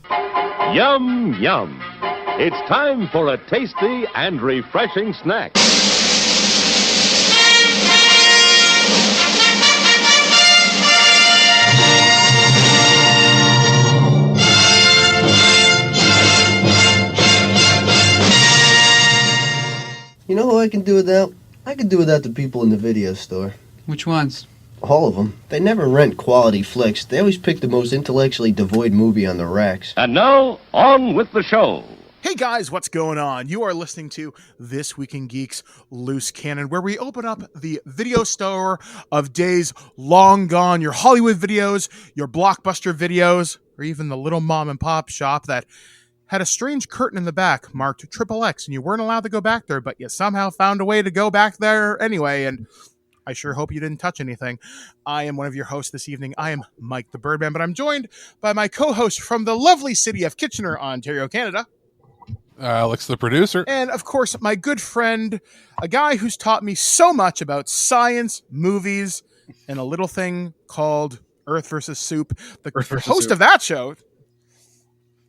Yum, yum. It's time for a tasty and refreshing snack. You know who I can do without? I can do without the people in the video store. Which ones? All of them. They never rent quality flicks. They always pick the most intellectually devoid movie on the racks. And now, on with the show. Hey guys, what's going on? You are listening to This Week in Geek's Loose Cannon, where we open up the video store of days long gone, your Hollywood videos, your blockbuster videos, or even the little mom and pop shop that had a strange curtain in the back marked XXX, and you weren't allowed to go back there, but you somehow found a way to go back there anyway, and I sure hope you didn't touch anything. I am one of your hosts this evening. I am Mike the Birdman, but I'm joined by my co-host from the lovely city of Kitchener, Ontario, Canada. Alex, the producer. And, of course, my good friend, a guy who's taught me so much about science, movies, and a little thing called Earth versus Soup. The host of that show.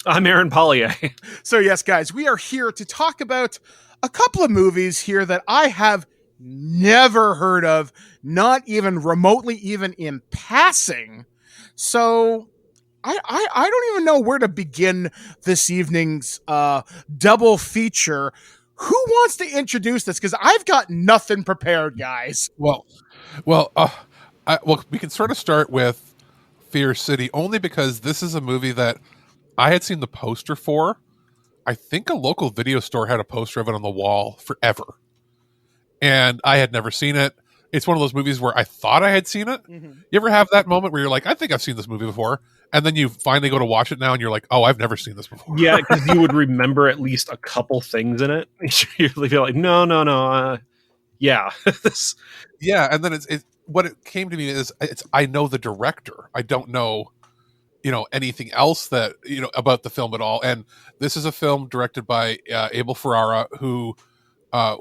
I'm Aaron Pollyea. So, yes, guys, we are here to talk about a couple of movies here that I have never heard of, not even remotely, even in passing. So I don't even know where to begin this evening's double feature. Who wants to introduce this? Because I've got nothing prepared, guys. Well, we can sort of start with Fear City, only because this is a movie that I had seen the poster for. I think a local video store had a poster of it on the wall forever. And I had never seen it. It's one of those movies where I thought I had seen it. Mm-hmm. You ever have that moment where you're like, I think I've seen this movie before. And then you finally go to watch it now and you're like, oh, I've never seen this before. Yeah, because you would remember at least a couple things in it. You're like, no. Yeah. Yeah, and then it's what it came to me is I know the director. I don't know, anything else that, about the film at all. And this is a film directed by Abel Ferrara, who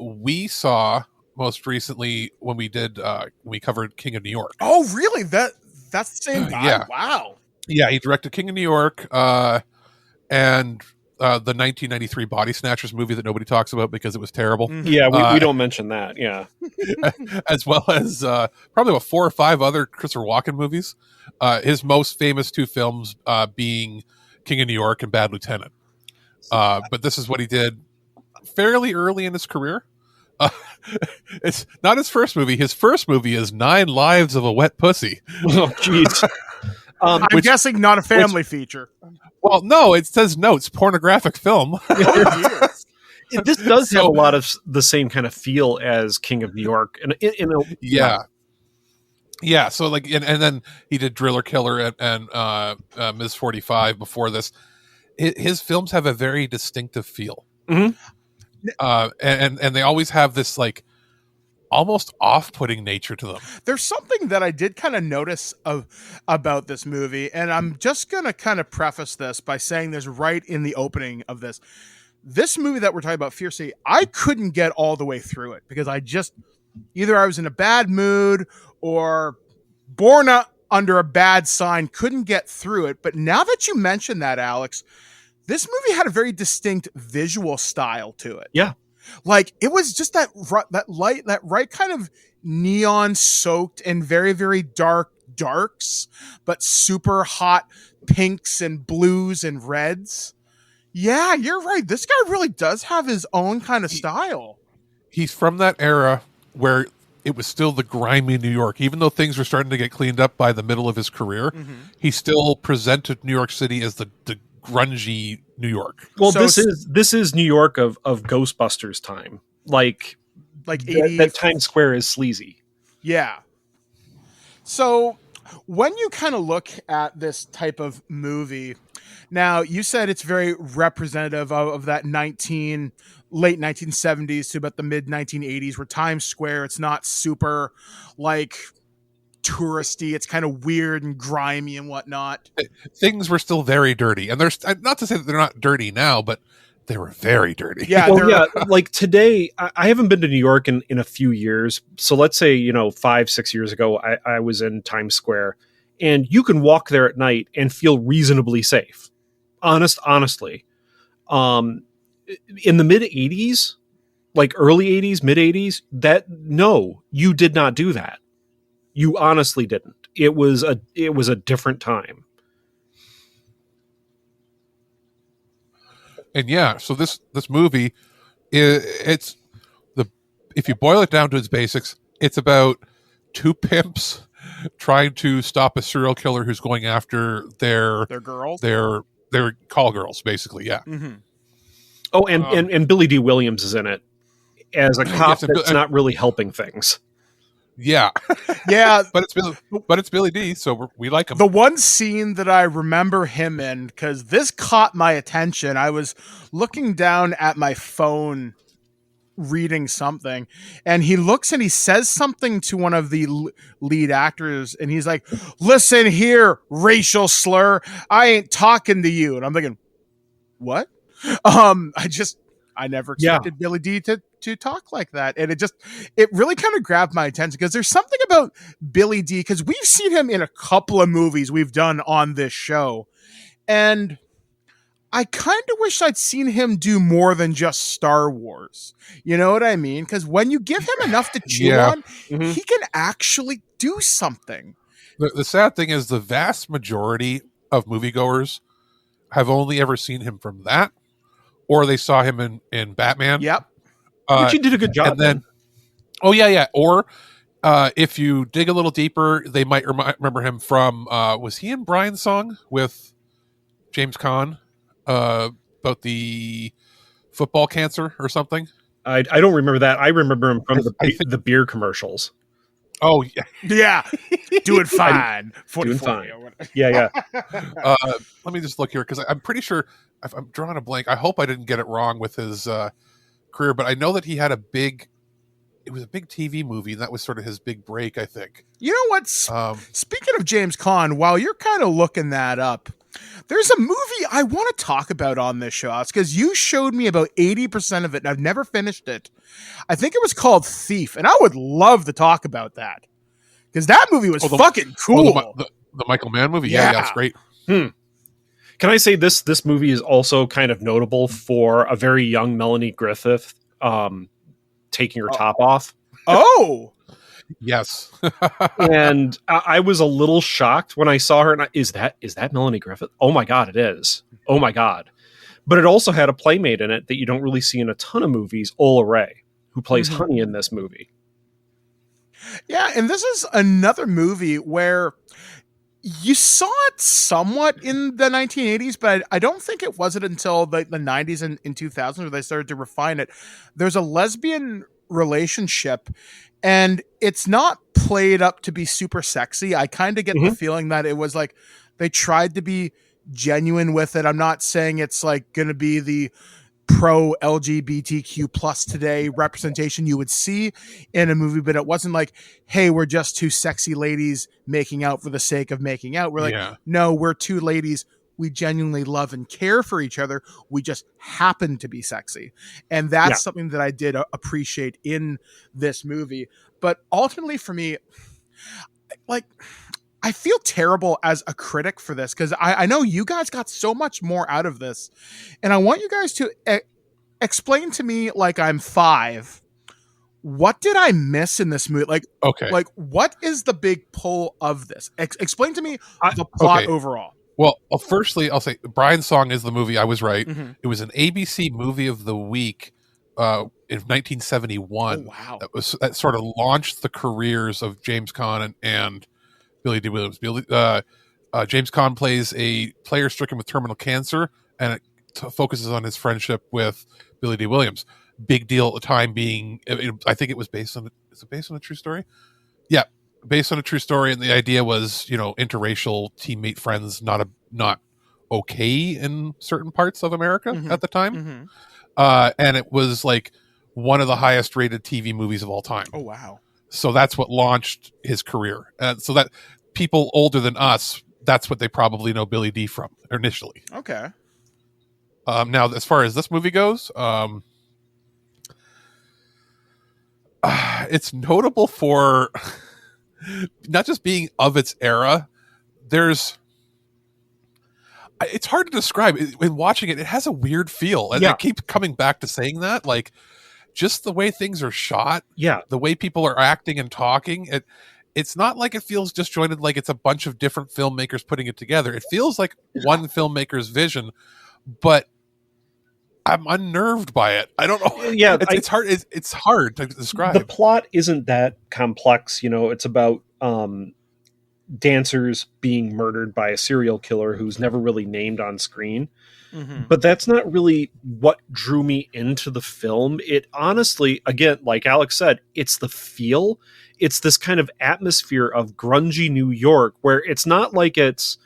we saw most recently when we covered King of New York. Oh, really? That's the same guy? Yeah. Wow. Yeah, he directed King of New York and the 1993 Body Snatchers movie that nobody talks about because it was terrible. Mm-hmm. Yeah, we don't mention that, yeah. As well as probably about 4 or 5 other Christopher Walken movies. His most famous 2 films being King of New York and Bad Lieutenant. But this is what he did fairly early in his career. It's not his first movie. His first movie is 9 Lives of a Wet Pussy. Oh, jeez. I'm guessing not a family feature. Well, no, it says notes, pornographic film. This does have a lot of the same kind of feel as King of New York. Yeah. So and then he did Driller Killer and Ms. 45 before this. His films have a very distinctive feel. Mm-hmm. And they always have this almost off-putting nature to them. There's something that I did kind of notice about this movie, and I'm just going to kind of preface this by saying this right in the opening of this. This movie that we're talking about, Fear City, I couldn't get all the way through it because either I was in a bad mood or born under a bad sign, couldn't get through it. But now that you mention that, Alex, this movie had a very distinct visual style to it. Yeah. It was just that right kind of neon soaked and very, very dark darks, but super hot pinks and blues and reds. Yeah, you're right. This guy really does have his own kind of style. He's from that era where it was still the grimy New York. Even though things were starting to get cleaned up by the middle of his career, he still presented New York City as the grungy New York. Well, this is New York of Ghostbusters time. Like 80s. That Times Square is sleazy. Yeah. So when you kind of look at this type of movie, now you said it's very representative of that late 1970s to about the mid 1980s, where Times Square, it's not super touristy. It's kind of weird and grimy and whatnot. Things were still very dirty, and there's not to say that they're not dirty now, but they were very dirty. Yeah, today, I haven't been to New York in a few years. So let's say 5-6 years ago, I was in Times Square, and you can walk there at night and feel reasonably safe. honestly, in the mid 80s, like early 80s, mid 80s, no, you did not do that. You honestly didn't. It was a different time. And yeah, so this movie, it's if you boil it down to its basics, it's about two pimps trying to stop a serial killer who's going after their girls, their call girls, basically. Yeah. Mm-hmm. Oh, and Billy D. Williams is in it as a cop that's not really helping things. Yeah, yeah, but it's Billy D, so we like him. The one scene that I remember him in, because this caught my attention, I was looking down at my phone reading something, and he looks and he says something to one of the lead actors, and he's like, "Listen here, racial slur, I ain't talking to you." And I'm thinking, what? I never expected Billy D to talk like that. And it really kind of grabbed my attention, because there's something about Billy D, because we've seen him in a couple of movies we've done on this show. And I kind of wish I'd seen him do more than just Star Wars. You know what I mean? Because when you give him enough to chew on, he can actually do something. The sad thing is the vast majority of moviegoers have only ever seen him from that, or they saw him in Batman. Yep. Which he did a good job. And then, yeah. Or if you dig a little deeper, they might remember him from, was he in Brian's Song with James Caan about the football cancer or something? I don't remember that. I remember him from the beer commercials. Oh, yeah. Yeah. Doing fine. Doing fine. Yeah. Let me just look here, because I'm pretty sure, if I'm drawing a blank, I hope I didn't get it wrong with his career, but I know that he had a big TV movie, and that was sort of his big break, I think. You know what? Speaking of James Caan, while you're kind of looking that up, there's a movie I want to talk about on this show. It's because you showed me about 80% of it, and I've never finished it. I think it was called Thief, and I would love to talk about that, because that movie was fucking cool. The Michael Mann movie? Yeah, it's great. Can I say this movie is also kind of notable for a very young Melanie Griffith taking her top off? Oh! Yes. And I was a little shocked when I saw her. And is that Melanie Griffith? Oh my God, it is. Oh my God. But it also had a playmate in it that you don't really see in a ton of movies, Ola Ray, who plays Honey in this movie. Yeah, and this is another movie where you saw it somewhat in the 1980s, but I don't think it wasn't until the 90s and in 2000 where they started to refine it. There's a lesbian relationship, and it's not played up to be super sexy. I kind of get the feeling that it was like they tried to be genuine with it. I'm not saying it's like going to be the pro LGBTQ plus today representation you would see in a movie, but it wasn't like, hey, we're just two sexy ladies making out for the sake of making out. We're like, no, we're two ladies. We genuinely love and care for each other. We just happen to be sexy. And that's something that I did appreciate in this movie. But ultimately for me, like, I feel terrible as a critic for this, because I know you guys got so much more out of this. And I want you guys to explain to me, like I'm 5, what did I miss in this movie? Like, what is the big pull of this? Explain to me the plot overall. Well, firstly, I'll say Brian's Song is the movie. I was right. It was an ABC Movie of the Week in 1971. Oh, wow. That sort of launched the careers of James Caan and Billy D. Williams. James Caan plays a player stricken with terminal cancer, and it focuses on his friendship with Billy D. Williams. Big deal at the time being, I think it was based on a true story? Yeah, based on a true story, and the idea was, interracial teammate friends not okay in certain parts of America at the time. And it was like one of the highest rated TV movies of all time. Oh, wow. So that's what launched his career. So that people older than us, that's what they probably know Billy D from initially. Okay. Now, as far as this movie goes, it's notable for not just being of its era. it's hard to describe. In watching it, it has a weird feel. And I keep coming back to saying that, like, just the way things are shot, the way people are acting and talking, it's not like it feels disjointed, like it's a bunch of different filmmakers putting it together. It feels like one filmmaker's vision, but I'm unnerved by it. I don't know. Yeah, it's hard. It's hard to describe. The plot isn't that complex. It's about dancers being murdered by a serial killer who's never really named on screen. Mm-hmm. But that's not really what drew me into the film. It honestly, again, like Alex said, it's the feel. It's this kind of atmosphere of grungy New York, where it's not like the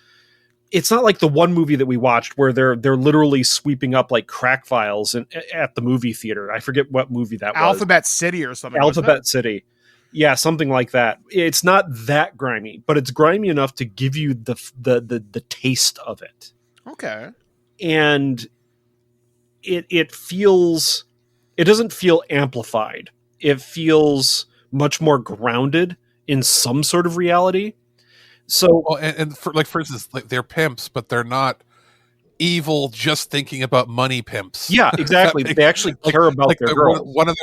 one movie that we watched where they're literally sweeping up like crack files at the movie theater. I forget what movie that was. Alphabet City or something. Alphabet City. Yeah, something like that. It's not that grimy, but it's grimy enough to give you the taste of it. Okay. And it doesn't feel amplified. It feels much more grounded in some sort of reality. So, for instance, like, they're pimps, but they're not evil just thinking about money pimps. Yeah, exactly. They actually care about their girls. One of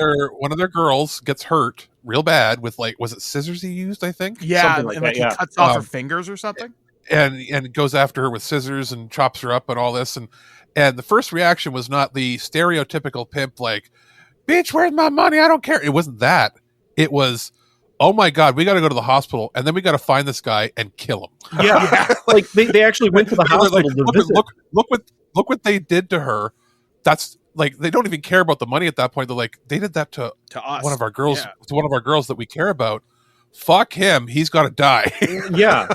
their girls gets hurt real bad with, like, was it scissors he used, I think? Yeah, and he cuts off her fingers or something. And goes after her with scissors and chops her up and all this, and the first reaction was not the stereotypical pimp, like, bitch, where's my money? I don't care. It wasn't that. It was, oh my God, we got to go to the hospital, and then we got to find this guy and kill him. Yeah, like they actually went to the hospital to visit. Look what they did to her. That's like, they don't even care about the money at that point. They're like, they did that to us, one of our girls, to one of our girls that we care about. Fuck him. He's got to die. Yeah,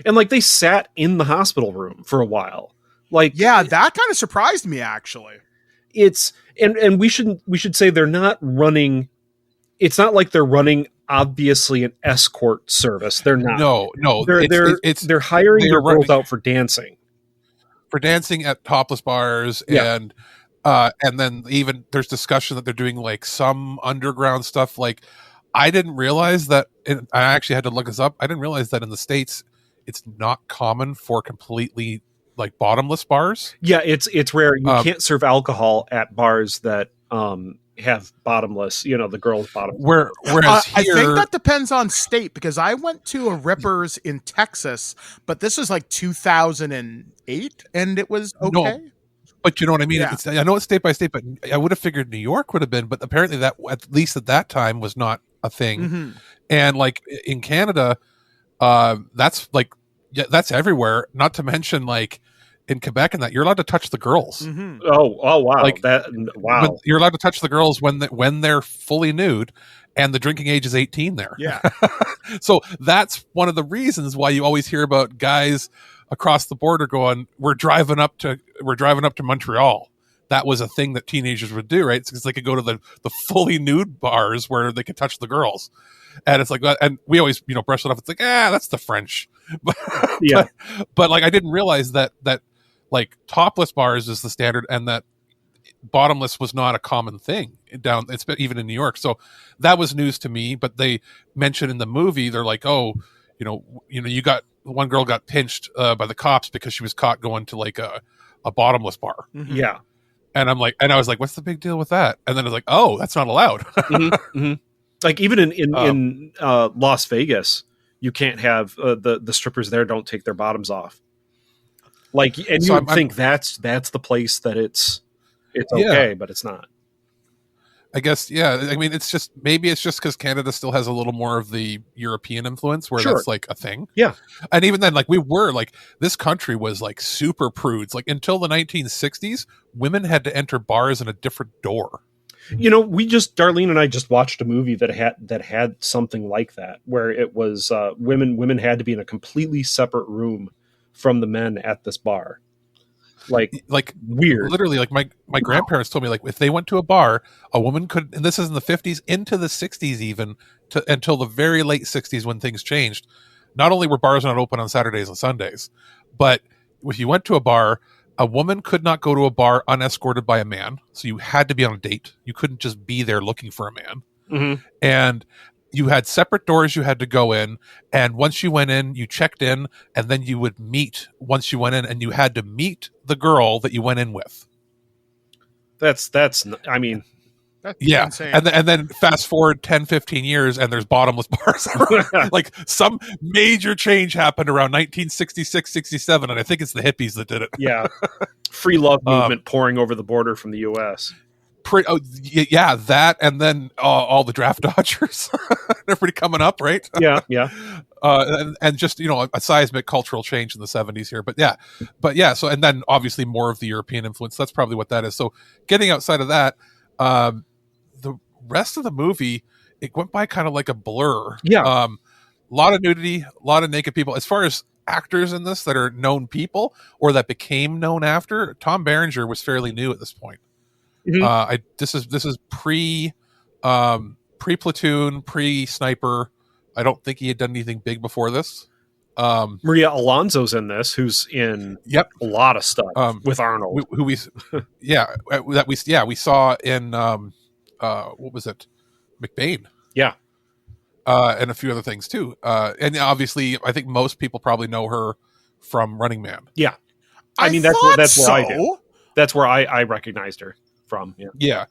and like they sat in the hospital room for a while. Like, yeah, that kind of surprised me actually. It's and we should say they're not running. It's not like they're running obviously an escort service. They're not. No. They're hiring their girls out for dancing. For dancing at topless bars, and then even there's discussion that they're doing like some underground stuff. Like, I didn't realize that. I actually had to look this up. I didn't realize that in the States, it's not common for completely like bottomless bars. Yeah, it's rare. You can't serve alcohol at bars that have bottomless. The girls' bottomless. Whereas here, I think that depends on state, because I went to a Rippers in Texas, but this was like 2008, and it was okay. No, but you know what I mean? Yeah. I know it's state by state, but I would have figured New York would have been, but apparently that, at least at that time, was not a thing. Mm-hmm. And like in Canada, that's like, that's everywhere. Not to mention, like, in Quebec and that, you're allowed to touch the girls. Mm-hmm. Oh wow. Like, wow. You're allowed to touch the girls when they're fully nude, and the drinking age is 18 there. Yeah. So that's one of the reasons why you always hear about guys across the border going, we're driving up to Montreal. That was a thing that teenagers would do, right? Because they could go to the fully nude bars where they could touch the girls. And it's like, and we always, brush it off. It's like, that's the French. But like, I didn't realize that like topless bars is the standard, and that bottomless was not a common thing it's even in New York. So that was news to me. But they mentioned in the movie, they're like, oh, you got, one girl got pinched by the cops because she was caught going to like a bottomless bar. Mm-hmm. Yeah. And I was like, what's the big deal with that? And then I was like, oh, that's not allowed. Mm-hmm. Mm-hmm. Like, even in Las Vegas, you can't have the strippers there don't take their bottoms off. Like, and you would think that's the place that it's okay, but it's not. I guess, yeah. I mean, maybe it's just because Canada still has a little more of the European influence where that's like a thing. Yeah. And even then, like, this country was like super prudes. Like, until the 1960s, women had to enter bars in a different door. Darlene and I just watched a movie that had something like that, where it was women had to be in a completely separate room from the men at this bar. Like weird. Literally, like my grandparents told me, like, if they went to a bar, a woman could, and this is in the 50s into the 60s, even until the very late 60s when things changed. Not only were bars not open on Saturdays and Sundays, but if you went to a bar, a woman could not go to a bar unescorted by a man. So you had to be on a date. You couldn't just be there looking for a man. Mm-hmm. And you had separate doors you had to go in, and once you went in, you checked in, and then you would meet once you went in, and you had to meet the girl that you went in with. That's I mean, That's Yeah, insane. and then fast forward 10, 15 years, and there's bottomless bars. Like some major change happened around 1966, 67, and I think it's the hippies that did it. yeah, free love movement pouring over the border from the U.S. Yeah, that, and then all the draft dodgers, everybody coming up, right? Yeah. And just a seismic cultural change in the 70s here, but yeah. So, and then obviously more of the European influence. That's probably what that is. So, getting outside of that, the rest of the movie, it went by kind of like a blur. Yeah. A lot of nudity, a lot of naked people. As far as actors in this that are known people or that became known after, Tom Berenger was fairly new at this point. Mhm. This is pre Platoon, pre Sniper. I don't think he had done anything big before this. Maria Alonso's in this, who's in Yep. a lot of stuff with Arnold. we saw in what was it, McBain? Yeah. And a few other things too. And obviously, I think most people probably know her from Running Man. Yeah. I mean, that's where I do. That's where I recognized her from. Yeah. Yeah.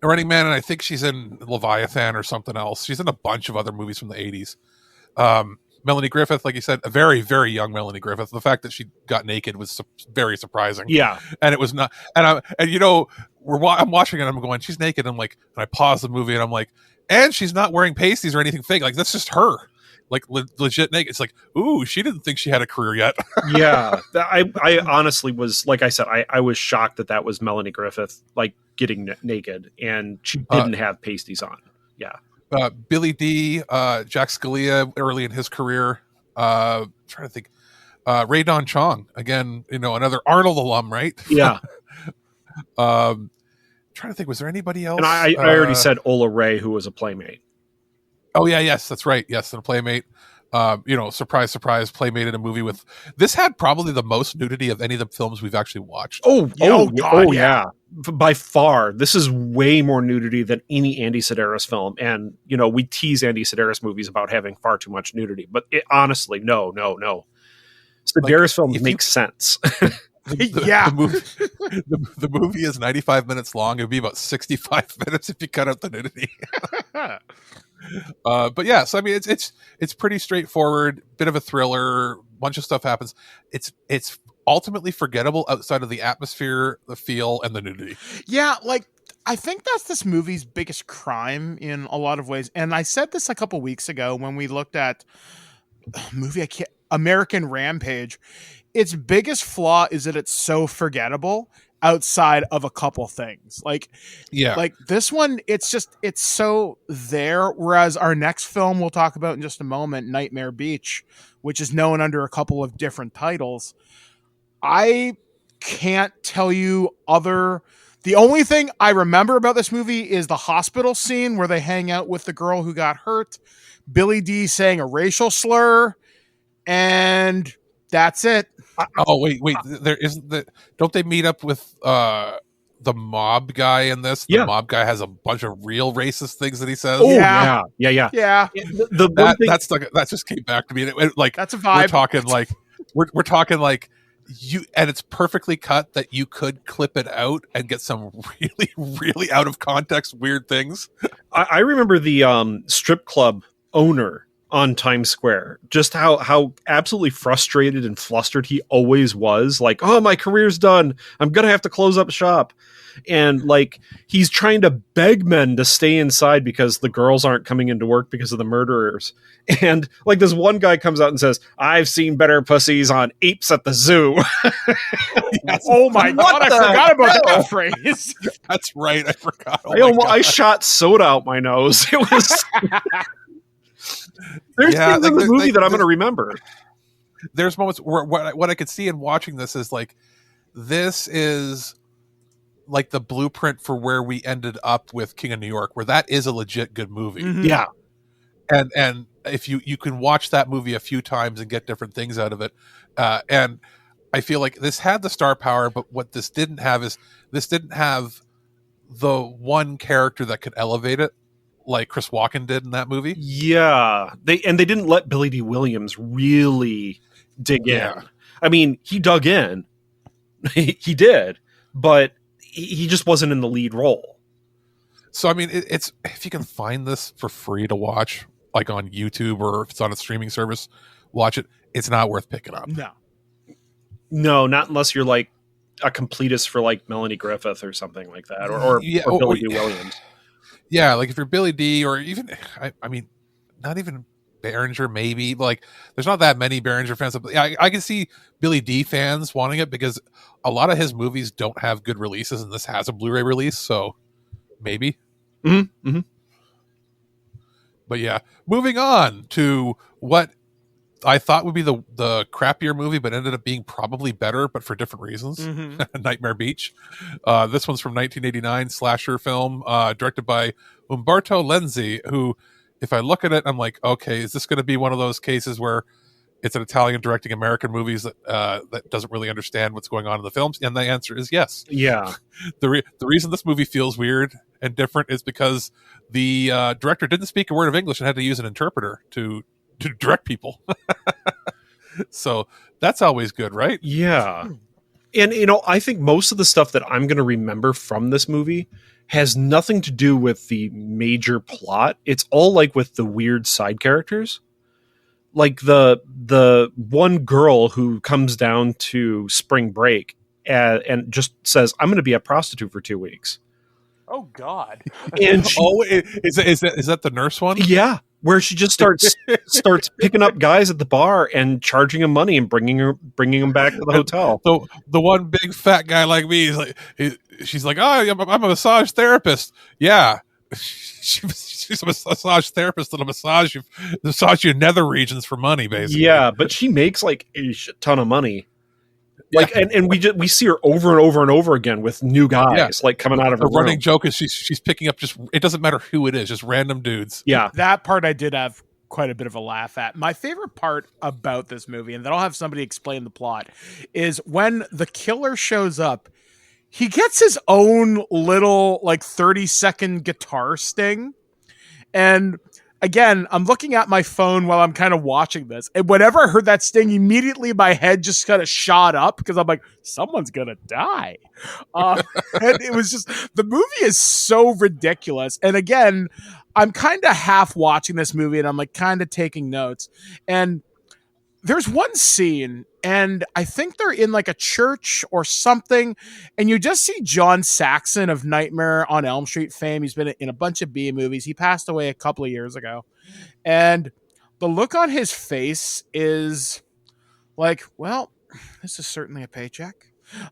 Running Man, and I think she's in Leviathan or something else. She's in a bunch of other movies from the 80s. Melanie Griffith, like you said, a very, very young Melanie Griffith. The fact that she got naked was very surprising. Yeah. And it was not, I'm watching it, I'm going, she's naked. I'm like, and I pause the movie and I'm like, and she's not wearing pasties or anything fake. Like, that's just her. Like, legit naked. It's like, ooh, she didn't think she had a career yet. Yeah. I honestly was, like I said, I was shocked that was Melanie Griffith, like, getting naked, and she didn't have pasties on. Yeah. Billy D, Jack Scalia early in his career. Trying to think. Ray Don Chong, again, another Arnold alum, right? Yeah. Trying to think, was there anybody else? And I already said Ola Ray, who was a Playmate. Oh yeah, yes, that's right. Yes, and a Playmate. Surprise, surprise, Playmate in a movie with. This had probably the most nudity of any of the films we've actually watched. Oh, God, yeah. By far, this is way more nudity than any Andy Sedaris film. And, we tease Andy Sedaris movies about having far too much nudity. But honestly, no. Sedaris films make sense. The movie is 95 minutes long. It would be about 65 minutes if you cut out the nudity. But yeah, so I mean, it's pretty straightforward. Bit of a thriller. Bunch of stuff happens. It's ultimately forgettable outside of the atmosphere, the feel, and the nudity. Yeah, like I think that's this movie's biggest crime in a lot of ways. And I said this a couple weeks ago when we looked at American Rampage. Its biggest flaw is that it's so forgettable outside of a couple things. Like this one, it's so there. Whereas our next film we'll talk about in just a moment, Nightmare Beach, which is known under a couple of different titles. I can't tell you the only thing I remember about this movie is the hospital scene where they hang out with the girl who got hurt, Billy D saying a racial slur, and that's it. Oh, wait. There isn't don't they meet up with the mob guy in this? The mob guy has a bunch of real racist things that he says. Oh, yeah. That just came back to me. Like, that's a vibe. We're talking like you, and it's perfectly cut that you could clip it out and get some really, really out of context weird things. I remember the strip club owner on Times Square, just how absolutely frustrated and flustered he always was. Like, oh, my career's done. I'm going to have to close up shop. And like, he's trying to beg men to stay inside because the girls aren't coming into work because of the murderers. And like, this one guy comes out and says, I've seen better pussies on apes at the zoo. Yes. Oh my God. I forgot about that phrase. That's right. I forgot. I shot soda out my nose. It was, there's things in the movie that I'm going to remember. There's moments where what I could see in watching this is like, this is like the blueprint for where we ended up with King of New York, where that is a legit good movie. Mm-hmm. Yeah. And if you can watch that movie a few times and get different things out of it. And I feel like this had the star power, but what this didn't have is this didn't have the one character that could elevate it. like Chris Walken did in that movie. Yeah, they didn't let Billy D. Williams really dig Yeah. in. I mean, he dug in, he did, but he just wasn't in the lead role. So I mean, it's if you can find this for free to watch, like on YouTube or if it's on a streaming service, watch it. It's not worth picking up. No, not unless you're like a completist for like Melanie Griffith or something like that, or Billy D. Williams. Yeah, like if you're Billy D, or even I mean, not even Berenger, maybe. Like, there's not that many Berenger fans. I can see Billy D fans wanting it because a lot of his movies don't have good releases, and this has a Blu-ray release, so maybe. Mm-hmm. Mm-hmm. But yeah, moving on to what I thought would be the crappier movie, but ended up being probably better, but for different reasons. Mm-hmm. Nightmare Beach. This one's from 1989, slasher film, directed by Umberto Lenzi, who, if I look at it, I'm like, okay, is this going to be one of those cases where it's an Italian directing American movies that doesn't really understand what's going on in the films? And the answer is yes. Yeah. The reason this movie feels weird and different is because the director didn't speak a word of English and had to use an interpreter to direct people. So that's always good, right? Yeah. And, I think most of the stuff that I'm going to remember from this movie has nothing to do with the major plot. It's all like with the weird side characters. Like the one girl who comes down to spring break and just says, I'm going to be a prostitute for 2 weeks. Oh God! And she, is that the nurse one? Yeah, where she just starts picking up guys at the bar and charging them money and bringing them back to the hotel. The one big fat guy like me is like, she's like, oh, I'm a massage therapist. Yeah, she's a massage therapist that'll massage your nether regions for money, basically. Yeah, but she makes like a shit ton of money. Like, yeah. and we see her over and over and over again with new guys, like coming out of her running room. joke is she's picking up it doesn't matter who it is, just random dudes. Yeah, that part I did have quite a bit of a laugh at. My favorite part about this movie, and then I'll have somebody explain the plot, is when the killer shows up, he gets his own little like 30-second guitar sting, and again, I'm looking at my phone while I'm kind of watching this. And whenever I heard that sting, immediately my head just kind of shot up because I'm like, someone's going to die. And it was just, the movie is so ridiculous. And again, I'm kind of half watching this movie and I'm like kind of taking notes. And there's one scene, and I think they're in like a church or something, and you just see John Saxon of Nightmare on Elm Street fame. He's been in a bunch of B movies. He passed away a couple of years ago. And the look on his face is like, well, this is certainly a paycheck.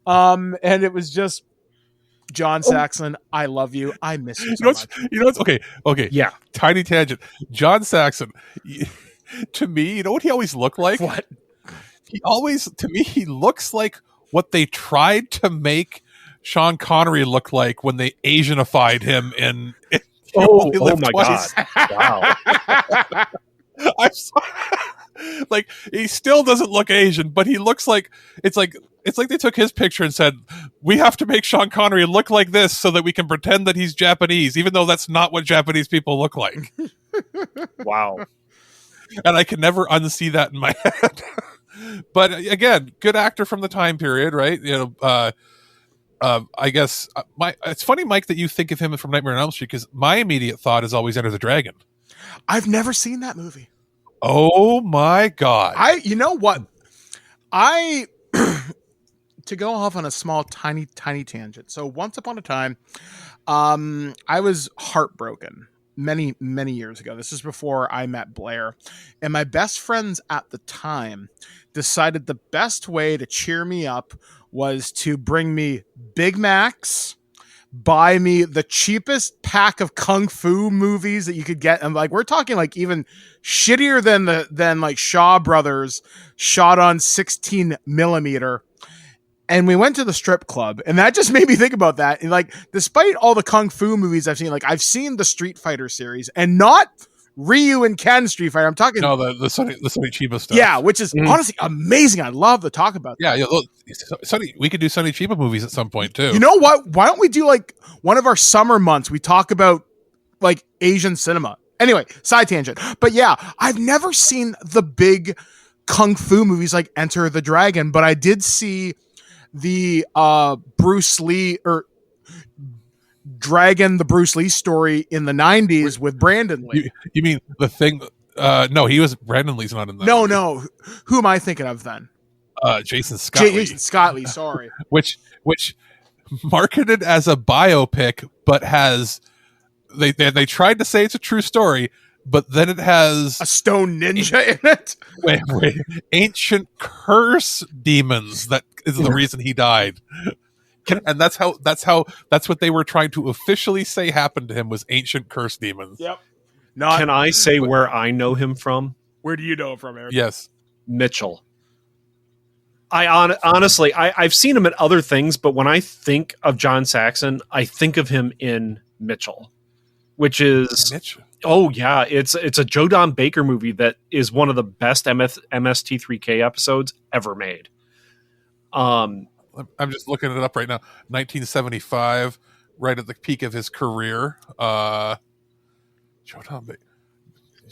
And it was just, John Saxon, I love you. I miss you so much. Okay. Yeah. Tiny tangent. John Saxon, to me, you know what he always looked like? What? He looks like what they tried to make Sean Connery look like when they Asianified him in Oh my God. Wow. I'm sorry. Like, he still doesn't look Asian, but he looks like it's like they took his picture and said, we have to make Sean Connery look like this so that we can pretend that he's Japanese, even though that's not what Japanese people look like. Wow. And I can never unsee that in my head. But again, good actor from the time period, right? I guess it's funny, Mike, that you think of him from Nightmare on Elm Street, because my immediate thought is always Enter the Dragon. I've never seen that movie. Oh my God. You know what? To go off on a small, tiny tangent. So once upon a time, I was heartbroken many, many years ago. This is before I met Blair. And my best friends at the time decided the best way to cheer me up was to bring me Big Macs, buy me the cheapest pack of kung fu movies that you could get. And like, we're talking like even shittier than like Shaw Brothers shot on 16 millimeter. And we went to the strip club, and that just made me think about that. And like, despite all the kung fu movies I've seen, like I've seen the Street Fighter series, and not Ryu and Ken Street Fighter. I'm talking the Sonny Chiba stuff. Yeah, which is honestly amazing. I'd love to talk about that. Yeah, look, Sonny, we could do Sonny Chiba movies at some point too. You know what? Why don't we do like one of our summer months? We talk about like Asian cinema. Anyway, side tangent. But yeah, I've never seen the big kung fu movies like Enter the Dragon, but I did see the Bruce Lee or Dragon, the Bruce Lee story in the 90s with Brandon Lee. You mean the thing? No, Brandon Lee's not in that. No. Who am I thinking of then? Jason Scott Lee. Jason Scott Lee, sorry. which marketed as a biopic, but has they tried to say it's a true story, but then it has a stone ninja in it. Wait, ancient curse demons. That is the reason he died. And that's what they were trying to officially say happened to him was ancient curse demons. Yep. Can I say where I know him from? Where do you know him from, Eric? Yes. Mitchell. Honestly, I've seen him in other things, but when I think of John Saxon, I think of him in Mitchell, which is Mitchell. Oh yeah, it's a Joe Don Baker movie that is one of the best MST3K episodes ever made. I'm just looking it up right now. 1975, right at the peak of his career. Joe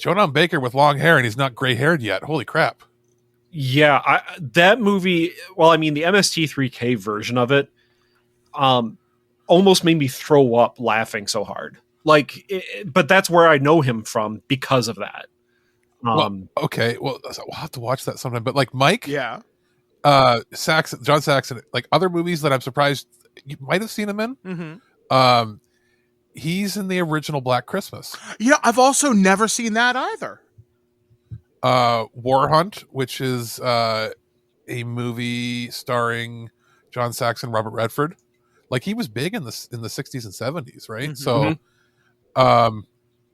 Don Baker with long hair, and he's not gray haired yet. Holy crap! Yeah, that movie. Well, I mean, the MST3K version of it, almost made me throw up laughing so hard. But that's where I know him from because of that. Okay, well, we'll have to watch that sometime. But like Mike, yeah, John Saxon, like other movies that I'm surprised you might have seen him in. Mm-hmm. He's in the original Black Christmas. Yeah, I've also never seen that either. War Hunt, which is a movie starring John Saxon, Robert Redford. Like he was big in the 60s and 70s, right? Mm-hmm. So,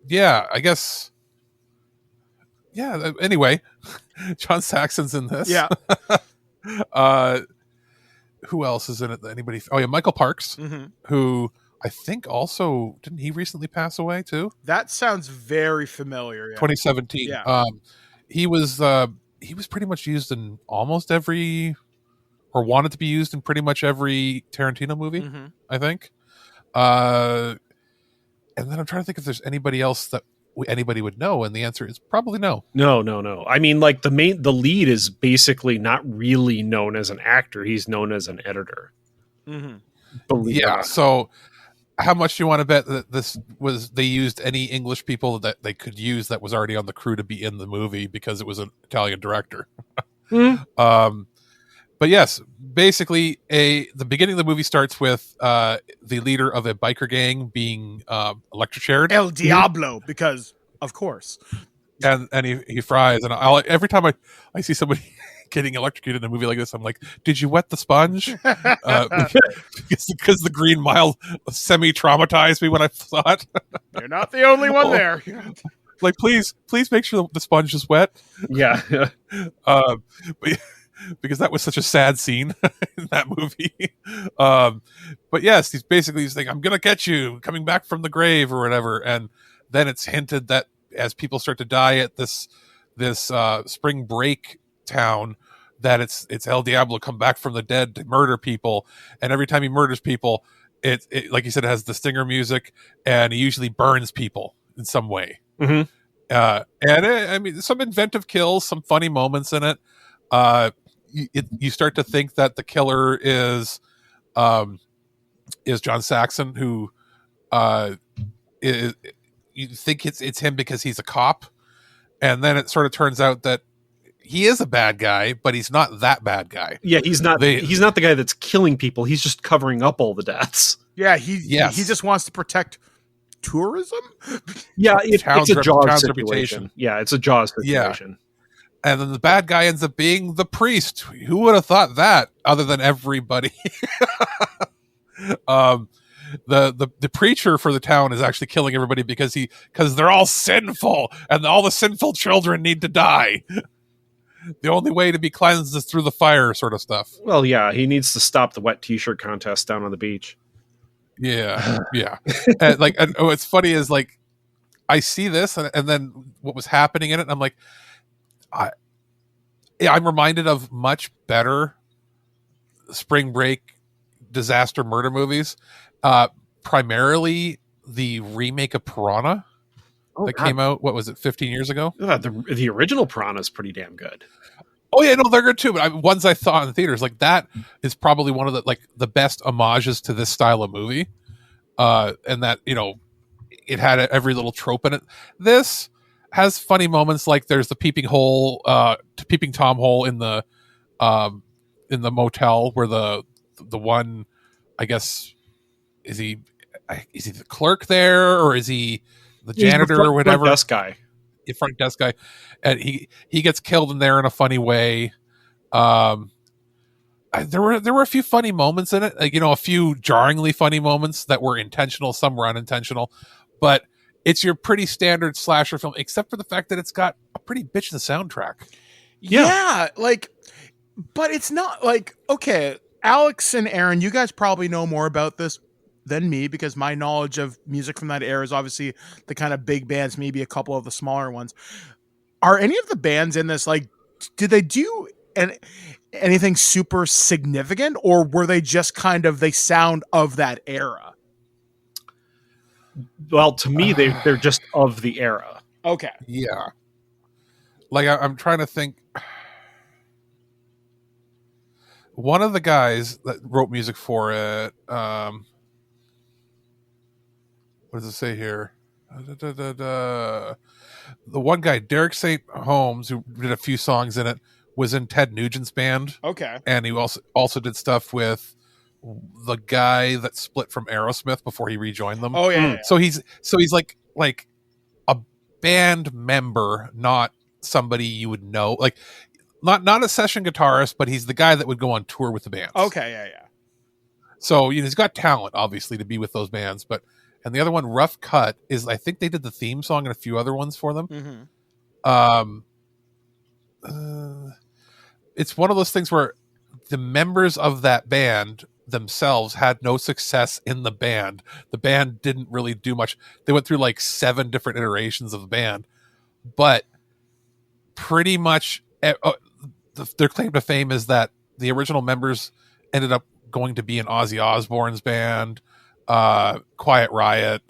yeah, I guess. Yeah. Anyway, John Saxon's in this. Yeah. Who else is in it? Anybody? Oh yeah, Michael Parks, Mm-hmm. who I think also didn't he recently pass away too? That sounds very familiar. Yeah. 2017. Yeah. He was pretty much used in almost every, or wanted to be used in pretty much every Tarantino movie. Mm-hmm. I think. And then I'm trying to think if there's anybody else that anybody would know, and the answer is probably no. No. I mean, like the lead is basically not really known as an actor; he's known as an editor. Mm-hmm. Yeah. So, how much do you want to bet that they used any English people that they could use that was already on the crew to be in the movie because it was an Italian director? But yes, basically, the beginning of the movie starts with the leader of a biker gang being electrocuted. El Diablo, because of course. And he fries, and every time I see somebody getting electrocuted in a movie like this, I'm like, did you wet the sponge? Because the Green Mile semi-traumatized me when I saw it. You're not the only one there. Like, please make sure the sponge is wet. Yeah. Because that was such a sad scene in that movie. But yes, he's saying, I'm going to get you, coming back from the grave or whatever. And then it's hinted that as people start to die at this spring break town, that it's El Diablo come back from the dead to murder people. And every time he murders people, it like you said, it has the stinger music, and he usually burns people in some way. Mm-hmm. I mean, some inventive kills, some funny moments in it. You start to think that the killer is John Saxon, who you think it's him because he's a cop, and then it sort of turns out that he is a bad guy, but he's not that bad guy. Yeah, he's not the guy that's killing people. He's just covering up all the deaths. Yeah, he just wants to protect tourism. Yeah, it's a Jaws situation. Reputation. Yeah, it's a Jaws situation. Yeah. And then the bad guy ends up being the priest. Who would have thought that, other than everybody? The preacher for the town is actually killing everybody because they're all sinful, and all the sinful children need to die. The only way to be cleansed is through the fire, sort of stuff. Well, yeah, he needs to stop the wet t-shirt contest down on the beach. Yeah, yeah. And what's funny is, like, I see this, and then what was happening in it, and I'm like, I'm reminded of much better spring break disaster murder movies. Primarily the remake of Piranha that God. came out. What was it, 15 years ago? The original Piranha is pretty damn good. Oh yeah, no, they're good too. But ones I saw in the theaters, like that is probably one of the best homages to this style of movie. And that, it had every little trope in it. This has funny moments, like there's the peeping Tom hole in the motel where the one, I guess, is he the clerk there, or is he the janitor or whatever? Front desk guy. The front desk guy, and he gets killed in there in a funny way. There were a few funny moments in it, a few jarringly funny moments that were intentional, some were unintentional, but it's your pretty standard slasher film, except for the fact that it's got a pretty bitchin' soundtrack. Yeah, but it's not okay, Alex and Aaron, you guys probably know more about this than me, because my knowledge of music from that era is obviously the kind of big bands, maybe a couple of the smaller ones. Are any of the bands in this, did they do anything super significant, or were they just kind of they sound of that era? Well, to me, they're just of the era. Okay. Yeah. I'm trying to think. One of the guys that wrote music for it, what does it say here? The one guy, Derek St. Holmes, who did a few songs in it, was in Ted Nugent's band. Okay. And he also did stuff with the guy that split from Aerosmith before he rejoined them. Oh yeah. So he's like a band member, not somebody you would know. Not a session guitarist, but he's the guy that would go on tour with the bands. Okay, yeah. So he's got talent, obviously, to be with those bands. And the other one, Rough Cut, is I think they did the theme song and a few other ones for them. Mm-hmm. It's one of those things where the members of that band themselves had no success in the band. The band didn't really do much. They went through 7 different iterations of the band, but pretty much their claim to fame is that the original members ended up going to be in Ozzy Osbourne's band, Quiet Riot,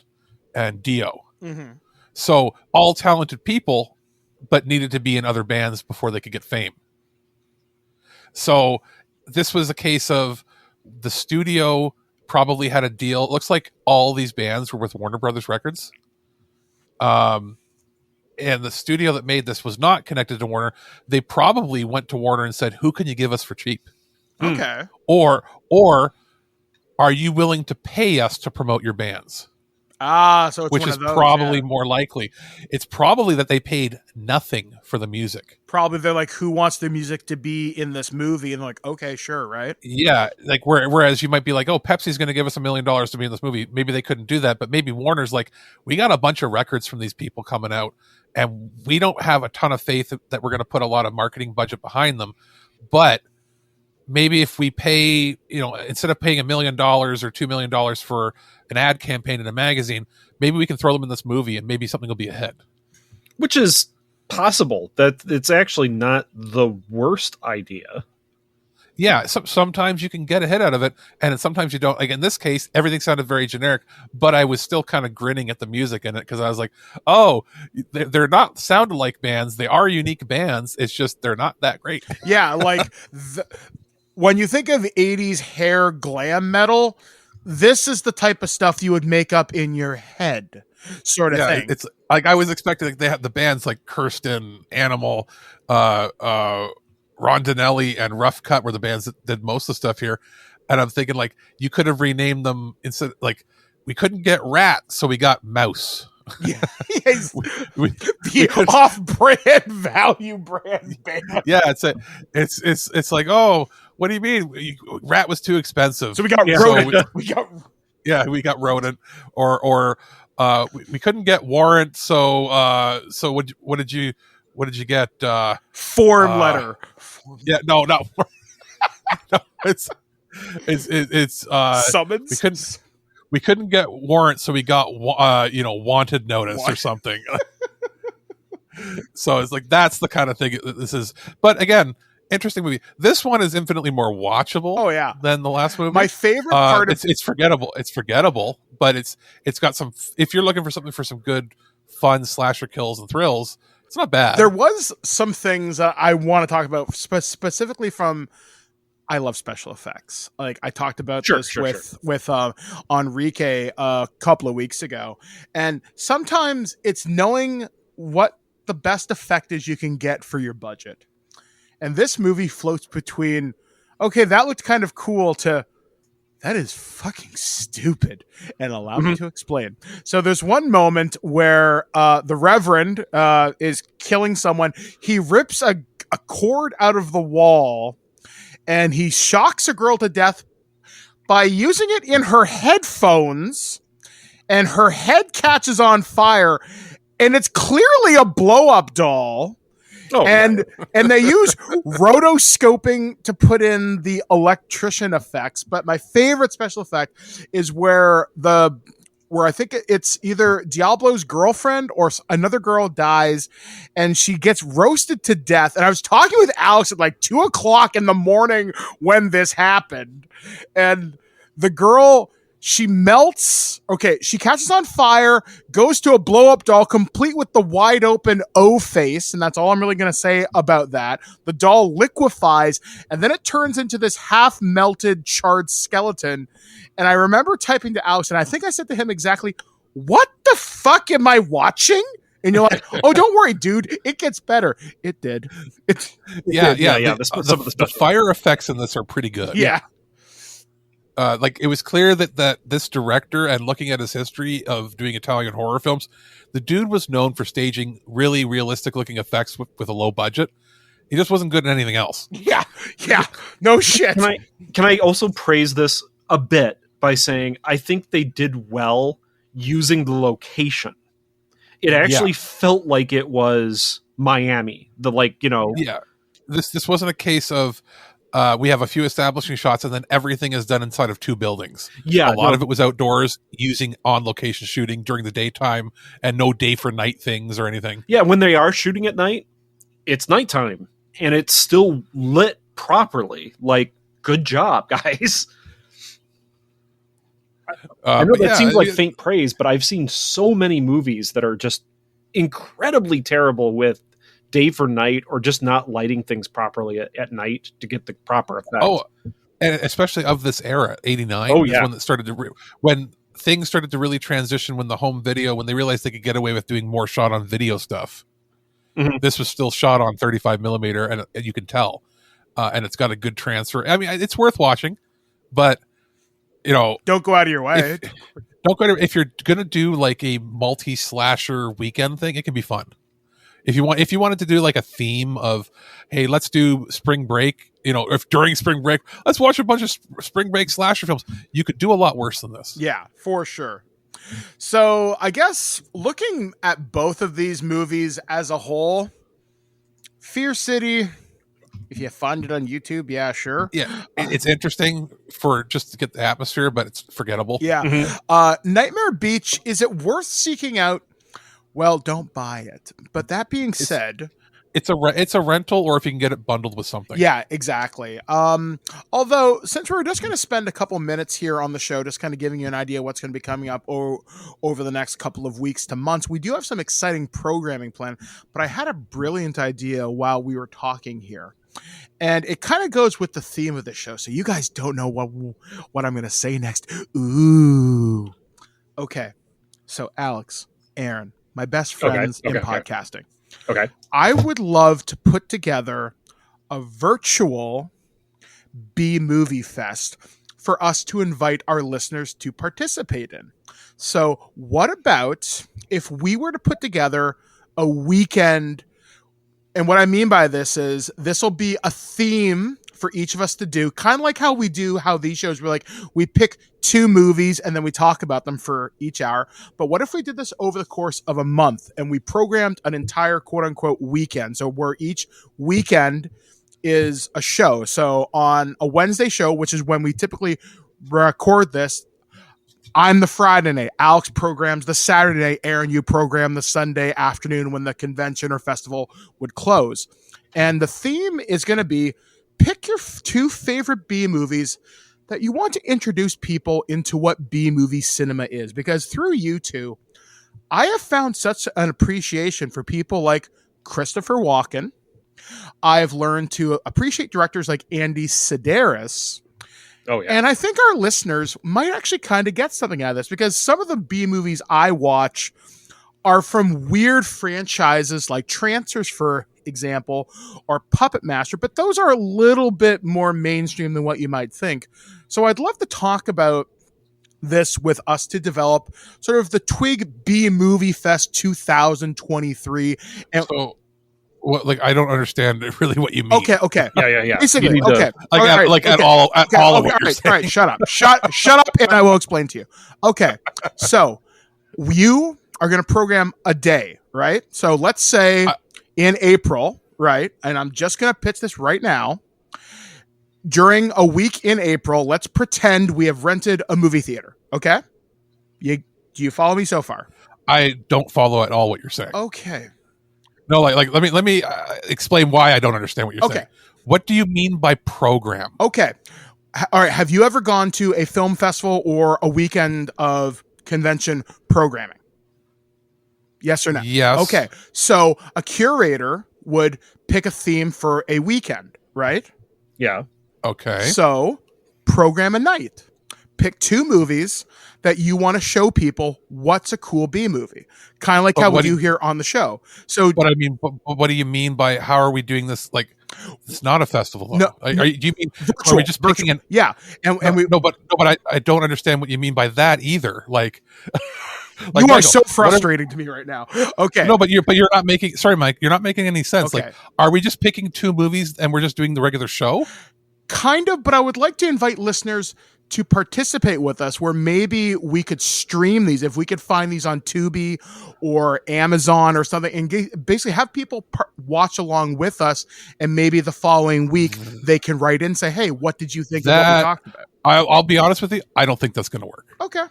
and Dio. Mm-hmm. So all talented people, but needed to be in other bands before they could get fame. So this was a case of the studio probably had a deal. It looks like all these bands were with Warner Brothers Records. And the studio that made this was not connected to Warner. They probably went to Warner and said, "Who can you give us for cheap?" Okay. Or are you willing to pay us to promote your bands? So it's which one is of those, probably yeah. more likely. It's probably that they paid nothing for the music. Probably they're like, who wants their music to be in this movie? And they're like, okay, sure, right? Yeah, whereas you might be like, oh, Pepsi's going to give us $1 million to be in this movie. Maybe they couldn't do that, but maybe Warner's like, we got a bunch of records from these people coming out, and we don't have a ton of faith that we're going to put a lot of marketing budget behind them. But maybe if we pay, instead of paying $1 million or $2 million for an ad campaign in a magazine, maybe we can throw them in this movie and maybe something will be a hit. Which is possible. That it's actually not the worst idea. Yeah, sometimes you can get a hit out of it, and sometimes you don't. Like in this case, everything sounded very generic, but I was still kind of grinning at the music in it because I was like, oh, they're not sound-alike bands. They are unique bands. It's just they're not that great. Yeah, when you think of 80s hair glam metal, this is the type of stuff you would make up in your head, sort of thing. It's like I was expecting they have the bands like Kirsten, Animal, Rondinelli, and Rough Cut were the bands that did most of the stuff here. And I'm thinking you could have renamed them instead. We couldn't get Rat, so we got Mouse. Yeah, the off-brand value brand band. Yeah, it's like, oh, what do you mean? Rat was too expensive, so we got Rodent. We got Rodent, or we couldn't get Warrant. So what did you get? Form letter. Yeah, no, no, it's summons. We couldn't get Warrant, so we got Wanted Notice or something. So it's like that's the kind of thing this is. But again, interesting movie. This one is infinitely more watchable. Oh, yeah. Than the last movie. My favorite part of it's forgettable. It's forgettable, but it's got some. If you're looking for something for some good, fun slasher kills and thrills, it's not bad. There was some things I want to talk about specifically from. I love special effects. Like I talked about this with Enrique a couple of weeks ago, and sometimes it's knowing what the best effect is you can get for your budget. And this movie floats between, okay, that looked kind of cool to that is fucking stupid. And allow me to explain. So there's one moment where the Reverend is killing someone. He rips a cord out of the wall and he shocks a girl to death by using it in her headphones, and her head catches on fire, and it's clearly a blow-up doll. Oh, and they use rotoscoping to put in the electrician effects. But my favorite special effect is where I think it's either Diablo's girlfriend or another girl dies, and she gets roasted to death. And I was talking with Alex at like 2:00 in the morning when this happened, and the girl, she melts. Okay, she catches on fire, goes to a blow-up doll, complete with the wide-open O face, and that's all I'm really going to say about that. The doll liquefies, and then it turns into this half-melted, charred skeleton. And I remember typing to Alex, and I think I said to him exactly, "What the fuck am I watching?" And you're like, "Oh, don't worry, dude. It gets better." It did. Yeah. The fire effects in this are pretty good. Yeah. Like it was clear that this director, and looking at his history of doing Italian horror films, the dude was known for staging really realistic looking effects with a low budget. He just wasn't good at anything else. Yeah. No shit. Can I also praise this a bit by saying I think they did well using the location. It actually felt like it was Miami. Yeah. This wasn't a case of we have a few establishing shots and then everything is done inside of two buildings. Yeah. A lot of it was outdoors using on location shooting during the daytime and no day for night things or anything. Yeah. When they are shooting at night, it's nighttime and it's still lit properly. Like, good job, guys. I know that seems like faint praise, but I've seen so many movies that are just incredibly terrible with day for night or just not lighting things properly at night to get the proper effect. Oh, and especially of this era, 89. Oh, yeah. When it started when things started to really transition, when the home video, when they realized they could get away with doing more shot on video stuff. Mm-hmm. This was still shot on 35 millimeter, and you can tell. And it's got a good transfer. I mean, it's worth watching, but don't go out of your way. If you're gonna do like a multi-slasher weekend thing, it can be fun. If you wanted to do like a theme of, hey, let's do spring break, if during spring break, let's watch a bunch of spring break slasher films, you could do a lot worse than this. Yeah, for sure. So I guess looking at both of these movies as a whole, Fear City, if you find it on YouTube, yeah, sure. Yeah, it's interesting for just to get the atmosphere, but it's forgettable. Yeah. Mm-hmm. Nightmare Beach, is it worth seeking out? Well, don't buy it. But that being said, it's a rental, or if you can get it bundled with something. Yeah, exactly. Although, since we're just going to spend a couple minutes here on the show, just kind of giving you an idea what's going to be coming up over the next couple of weeks to months, we do have some exciting programming planned. But I had a brilliant idea while we were talking here. And it kind of goes with the theme of the show. So you guys don't know what I'm going to say next. Ooh. Okay. So Alex, Aaron, my best friends in podcasting. Okay. I would love to put together a virtual B-Movie Fest for us to invite our listeners to participate in. So what about if we were to put together a weekend? And what I mean by this is this will be a theme for each of us to do, kind of like how we do how these shows were, like we pick 2 movies and then we talk about them for each hour. But what if we did this over the course of a month and we programmed an entire quote unquote weekend? So where each weekend is a show. So on a Wednesday show, which is when we typically record this, I'm the Friday night. Alex programs the Saturday night. Aaron, you program the Sunday afternoon when the convention or festival would close. And the theme is going to be pick your two favorite B movies that you want to introduce people into what B movie cinema is. Because through you two, I have found such an appreciation for people like Christopher Walken. I've learned to appreciate directors like Andy Sedaris. Oh, yeah. And I think our listeners might actually kind of get something out of this, because some of the B movies I watch are from weird franchises like Trancers, for example, or Puppet Master, but those are a little bit more mainstream than what you might think. So I'd love to talk about this with us to develop sort of the Twig B Movie Fest 2023. And So, what? Like, I don't understand really what you mean. Okay. Yeah. Basically, You need to- okay. At all of what you're All saying. right, shut up. Shut up, and I will explain to you. Okay, so you are going to program a day, right? So let's say in April, right? And I'm just going to pitch this right now. During a week in April, let's pretend we have rented a movie theater, okay? Do you follow me so far? I don't follow at all what you're saying. Okay. No, like let me explain why I don't understand what you're saying. What do you mean by program? Okay. All right. Have you ever gone to a film festival or a weekend of convention programming? Yes or no? Yes. Okay. So a curator would pick a theme for a weekend, right? Yeah. Okay. So program a night. Pick two movies that you want to show people what's a cool B movie. Kind of like how we do here on the show. So what I mean, what do you mean by how are we doing this? Like, it's not a festival. Though. No, do you mean virtual, are we just picking an? Yeah, but I don't understand what you mean by that either. Like you are so frustrating to me right now. Okay, no, but you're not making. Sorry, Mike, you're not making any sense. Okay. Like, are we just picking two movies and we're just doing the regular show? Kind of, but I would like to invite listeners to participate with us, where maybe we could stream these, if we could find these on Tubi or Amazon or something, and basically have people watch along with us, and maybe the following week they can write in and say, hey, what did you think of what we talked about? I'll be honest with you, I don't think that's going to work. Okay.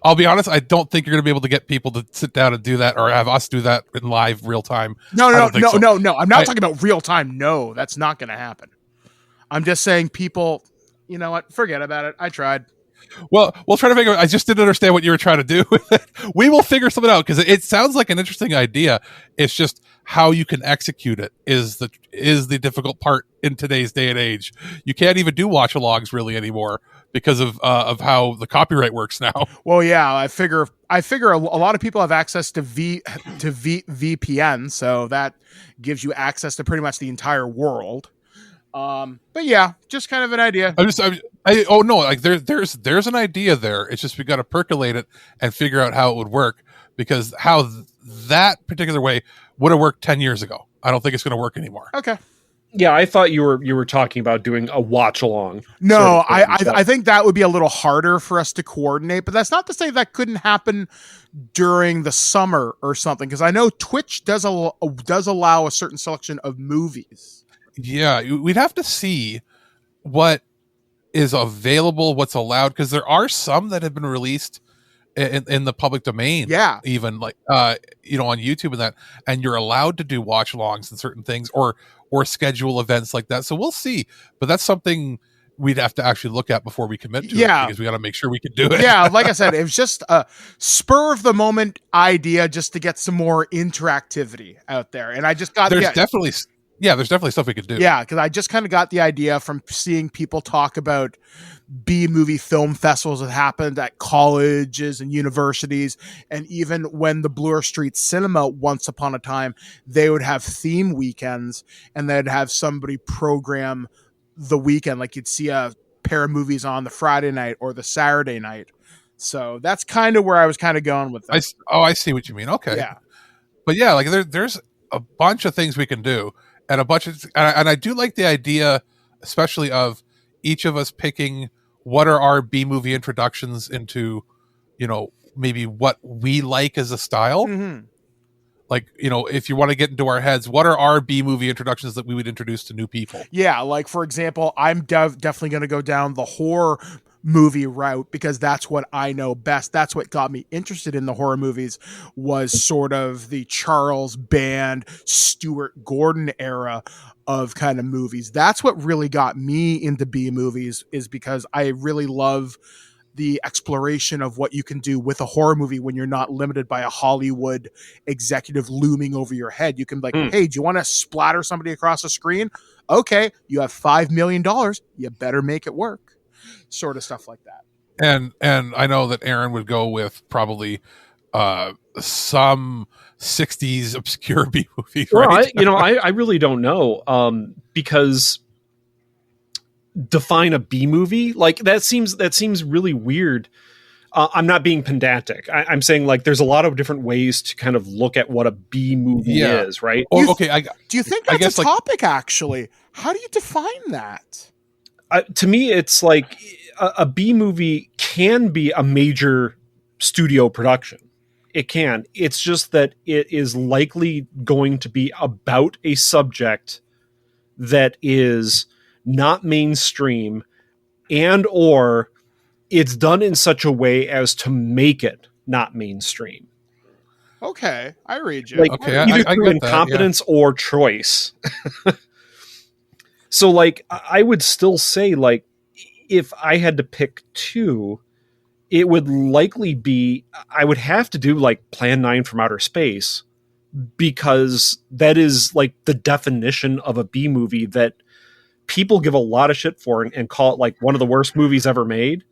I'll be honest, I don't think you're going to be able to get people to sit down and do that, or have us do that in live real time. No. I'm not talking about real time. No, that's not going to happen. I'm just saying, people, you know what? Forget about it. I tried. Well, we'll try to figure out. I just didn't understand what you were trying to do with it. We will figure something out, because it sounds like an interesting idea. It's just how you can execute it is the difficult part in today's day and age. You can't even do watch-alongs really anymore because of how the copyright works now. Well, yeah, I figure a lot of people have access to VPN, so that gives you access to pretty much the entire world. But yeah, just kind of an idea. There's an idea there. It's just we got to percolate it and figure out how it would work, because how that particular way would have worked 10 years ago. I don't think it's going to work anymore. Okay. Yeah, I thought you were talking about doing a watch along. No, I think that would be a little harder for us to coordinate, but that's not to say that couldn't happen during the summer or something, because I know Twitch does allow a certain selection of movies. Yeah, we'd have to see what is available, what's allowed, because there are some that have been released in the public domain. Yeah, even like on YouTube and that, and you're allowed to do watch alongs and certain things, or schedule events like that. So we'll see, but that's something we'd have to actually look at before we commit to it, because we got to make sure we can do it. Yeah, like I said, it was just a spur of the moment idea just to get some more interactivity out there, and I just got there's definitely stuff we could do. Yeah, because I just kind of got the idea from seeing people talk about B movie film festivals that happened at colleges and universities, and even when the Bloor Street Cinema, once upon a time, they would have theme weekends, and they'd have somebody program the weekend, like you'd see a pair of movies on the Friday night or the Saturday night. So that's kind of where I was kind of going with that. I see what you mean. Okay. Yeah. But yeah, like there's a bunch of things we can do. And I do like the idea, especially of each of us picking what are our B movie introductions into, maybe what we like as a style. Mm-hmm. Like, if you want to get into our heads, what are our B movie introductions that we would introduce to new people? Yeah, like for example, I'm definitely going to go down the horror movie route because that's what I know best. That's what got me interested in the horror movies, was sort of the Charles Band, Stuart Gordon era of kind of movies. That's what really got me into B movies, is because I really love the exploration of what you can do with a horror movie when you're not limited by a Hollywood executive looming over your head. You can be like, hey, do you want to splatter somebody across the screen? Okay, you have $5 million. You better make it work. Sort of stuff like that. And I know that Aaron would go with probably some 60s obscure B movie, right? Well, I really don't know, because define a B movie, like that seems really weird. I'm not being pedantic. I'm saying, like, there's a lot of different ways to kind of look at what a B movie is, right? Oh, okay. Do you think that's a topic, actually? How do you define that? To me, it's like a B movie can be a major studio production. It can. It's just that it is likely going to be about a subject that is not mainstream, and or it's done in such a way as to make it not mainstream. Okay, I read you. Like, okay, either I through get incompetence or choice. So, like, I would still say, like, if I had to pick two, it would likely be, I would have to do, like, Plan 9 from Outer Space, because that is, like, the definition of a B movie that people give a lot of shit for and call it, like, one of the worst movies ever made.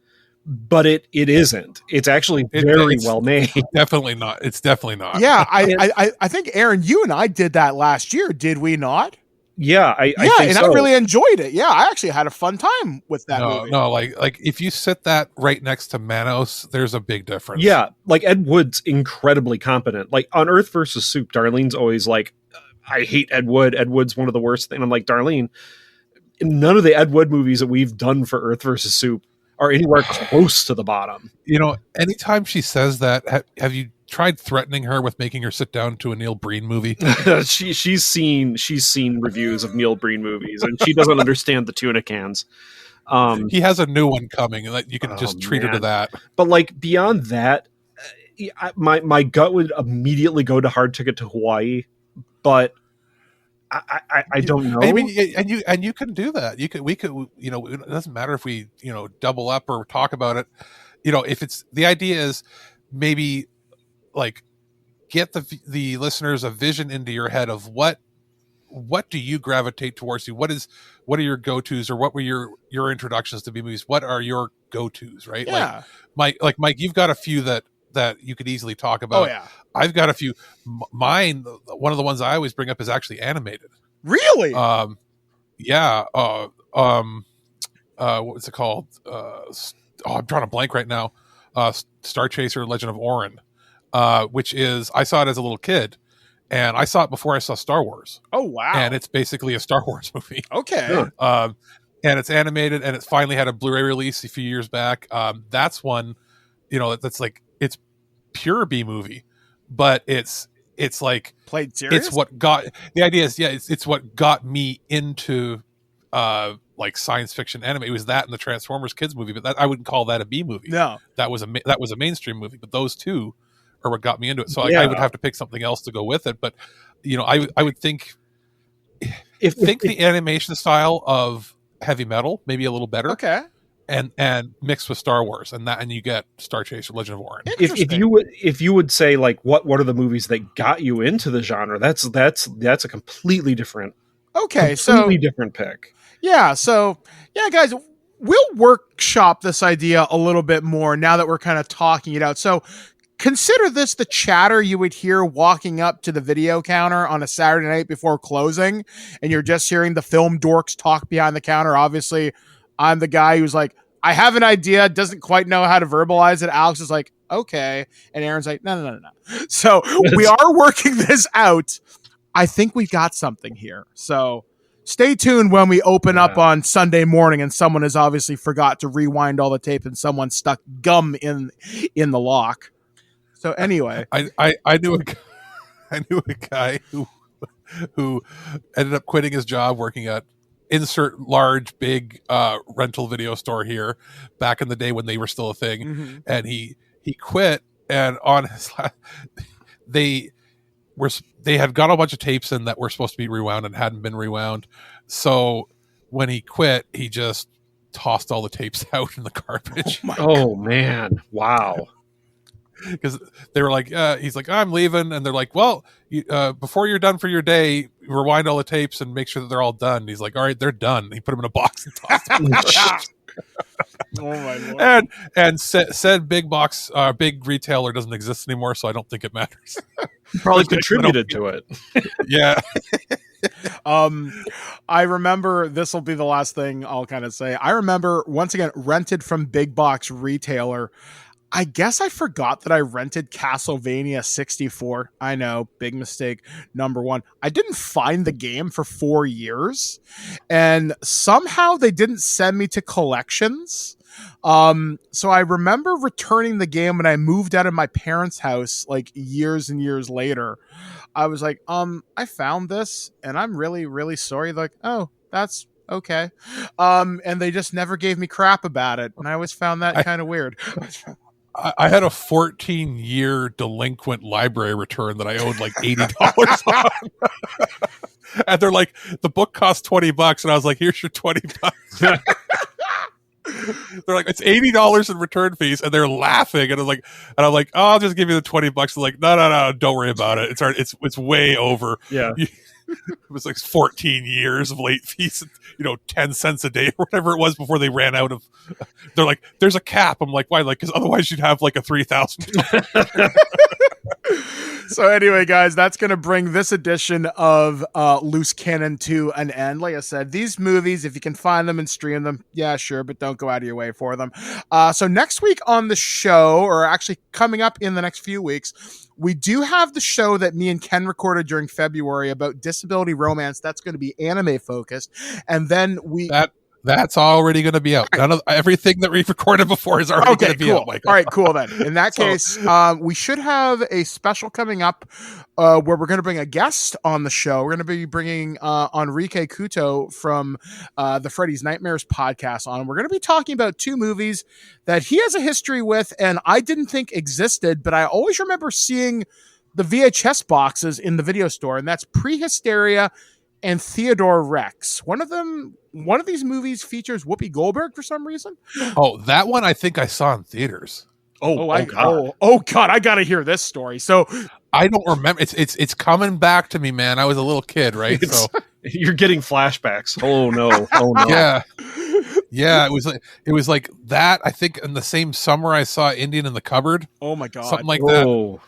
But it isn't. It's actually very well made. Definitely not. It's definitely not. Yeah, I think, Aaron, you and I did that last year, did we not? Yeah, I think and I really enjoyed it. Yeah, I actually had a fun time with that movie. No, like if you sit that right next to Manos, there's a big difference. Yeah, like Ed Wood's incredibly competent. Like on Earth versus Soup, Darlene's always like, I hate Ed Wood. Ed Wood's one of the worst things. I'm like, Darlene, none of the Ed Wood movies that we've done for Earth versus Soup are anywhere close to the bottom. You know, anytime she says that, have you tried threatening her with making her sit down to a Neil Breen movie? She's seen reviews of Neil Breen movies, and she doesn't understand the tuna cans. He has a new one coming, and that you can just treat her to that. But like beyond that, my gut would immediately go to Hard Ticket to Hawaii, but I don't know. I mean, and you can do that. We could, you know, it doesn't matter if we, you know, double up or talk about it. You know, if it's, the idea is maybe like get the listeners a vision into your head of what do you gravitate towards? What are your go-tos, or what were your introductions to B movies? What are your go-tos, right? Yeah. Mike, you've got a few that you could easily talk about. Oh yeah. I've got a few. Mine, one of the ones I always bring up is actually animated. Really? Yeah. What's it called? I'm drawing a blank right now. Star Chaser: Legend of Orin, which is, I saw it as a little kid, and I saw it before I saw Star Wars. Oh wow! And it's basically a Star Wars movie. Okay. And it's animated, and it's finally had a Blu-ray release a few years back. That's one, you know, that's like, it's pure B movie, but it's like played serious. It's what got, the idea is, yeah, it's what got me into like science fiction anime. It was that and the Transformers kids movie, but that, I wouldn't call that a B movie. No, that was a mainstream movie, but those two are what got me into it. So I would have to pick something else to go with it. But you know, I would think the animation style of Heavy Metal maybe a little better. Okay. And mixed with Star Wars, and you get Star Chaser: Legend of Orin. If you would say, like, what are the movies that got you into the genre, that's a completely different different pick. Yeah, so yeah, guys, we'll workshop this idea a little bit more now that we're kind of talking it out. So consider this the chatter you would hear walking up to the video counter on a Saturday night before closing, and you're just hearing the film dorks talk behind the counter. Obviously, I'm the guy who's like, I have an idea, doesn't quite know how to verbalize it. Alex is like, okay. And Aaron's like, no. So we are working this out. I think we got something here. So stay tuned when we open up on Sunday morning and someone has obviously forgot to rewind all the tape and someone stuck gum in the lock. So anyway. I knew a guy who ended up quitting his job working at insert large, big rental video store here back in the day when they were still a thing. And he quit, and on his they had got a bunch of tapes in that were supposed to be rewound and hadn't been rewound. So when he quit, he just tossed all the tapes out in the garbage. Oh man. Wow. Because they were like, he's like, I'm leaving. And they're like, well, before you're done for your day, rewind all the tapes and make sure that they're all done. And he's like, all right, they're done. He put them in a box and tossed them out. Oh my Lord. And said big box, big retailer doesn't exist anymore, so I don't think it matters. Probably contributed to it. Yeah. I remember, this will be the last thing I'll kind of say. I remember, once again, rented from big box retailer. I guess I forgot that I rented Castlevania 64. I know, big mistake. Number one, I didn't find the game for 4 years, and somehow they didn't send me to collections. So I remember returning the game when I moved out of my parents' house, like years and years later. I was like, I found this and I'm really, really sorry. Like, oh, that's okay. And they just never gave me crap about it. And I always found that kind of weird. I had a 14-year delinquent library return that I owed like $80 on. And they're like, the book cost $20. And I was like, here's your $20. They're like, it's $80 in return fees, and they're laughing, and I'm like, oh, I'll just give you the $20. They're like, no, don't worry about it. It's way over. Yeah. It was like 14 years of late fees, 10 cents a day or whatever it was before they ran out of. They're like, there's a cap. I'm like, why? Like, because otherwise you'd have like a 3,000. So anyway, guys, that's going to bring this edition of Loose Cannon to an end. Like I said, these movies, if you can find them and stream them, yeah, sure, but don't go out of your way for them. So next week on the show, or actually coming up in the next few weeks, we do have the show that me and Ken recorded during February about disability romance. That's going to be anime focused. And then that's already going to be out. Everything that we've recorded before is already going to be out, Michael. All right, cool then. In that case, we should have a special coming up where we're going to bring a guest on the show. We're going to be bringing Enrique Couto from the Freddy's Nightmares podcast on. We're going to be talking about two movies that he has a history with and I didn't think existed, but I always remember seeing the VHS boxes in the video store, and that's Prehysteria and Theodore Rex. One of these movies features Whoopi Goldberg for some reason. Oh, that one I think I saw in theaters. God, I gotta hear this story. So I don't remember. It's coming back to me, man. I was a little kid, right? So you're getting flashbacks. Oh no! Yeah. It was like that. I think in the same summer I saw Indian in the Cupboard. Oh my God, something like that.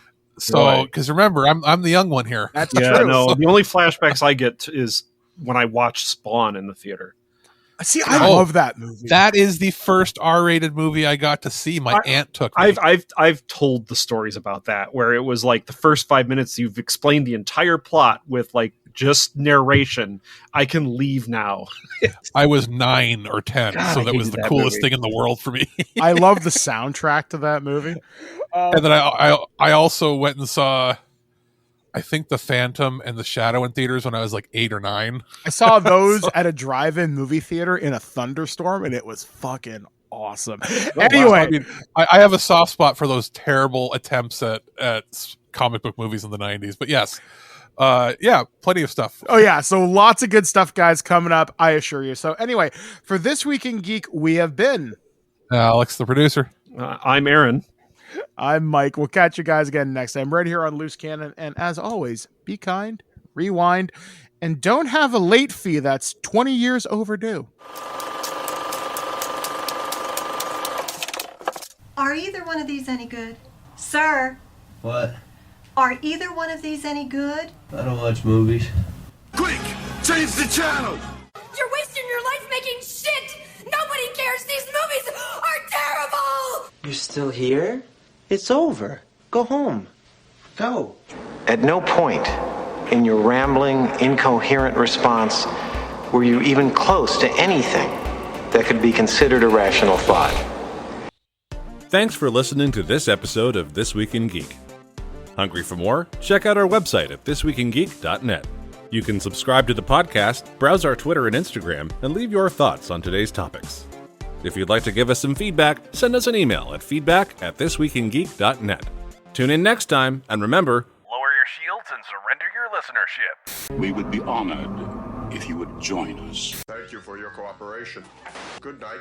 So, because remember, I'm the young one here. That's true. No, So, the only flashbacks I get is when I watch Spawn in the theater. See, I love that movie. That is the first R-rated movie I got to see. My aunt took me. I've told the stories about that, where it was like the first 5 minutes you've explained the entire plot with like just narration. I can leave now. I was 9 or 10, so that was the coolest thing in the world for me. I love the soundtrack to that movie. And then I also went and saw, I think, The Phantom and The Shadow in theaters when I was like 8 or 9. I saw those at a drive-in movie theater in a thunderstorm, and it was fucking awesome. Anyway, I mean, I have a soft spot for those terrible attempts at comic book movies in the 90s. But yes, plenty of stuff. Oh yeah, so lots of good stuff, guys, coming up, I assure you. So anyway, for This Week in Geek, we have been Alex, the producer. I'm Aaron. I'm Mike. We'll catch you guys again next time right here on Loose Cannon. And as always, be kind, rewind, and don't have a late fee that's 20 years overdue. Are either one of these any good? Sir, What? are either one of these any good? I don't watch movies. Quick, change the channel! You're wasting your life making shit! Nobody cares! These movies are terrible! You're still here? It's over. Go home. Go. At no point in your rambling, incoherent response were you even close to anything that could be considered a rational thought. Thanks for listening to this episode of This Week in Geek. Hungry for more? Check out our website at thisweekingeek.net. You can subscribe to the podcast, browse our Twitter and Instagram, and leave your thoughts on today's topics. If you'd like to give us some feedback, send us an email at feedback@thisweekingeek.net. Tune in next time, and remember, Lower your shields and surrender your listenership. We would be honored if you would join us. Thank you for your cooperation. Good night.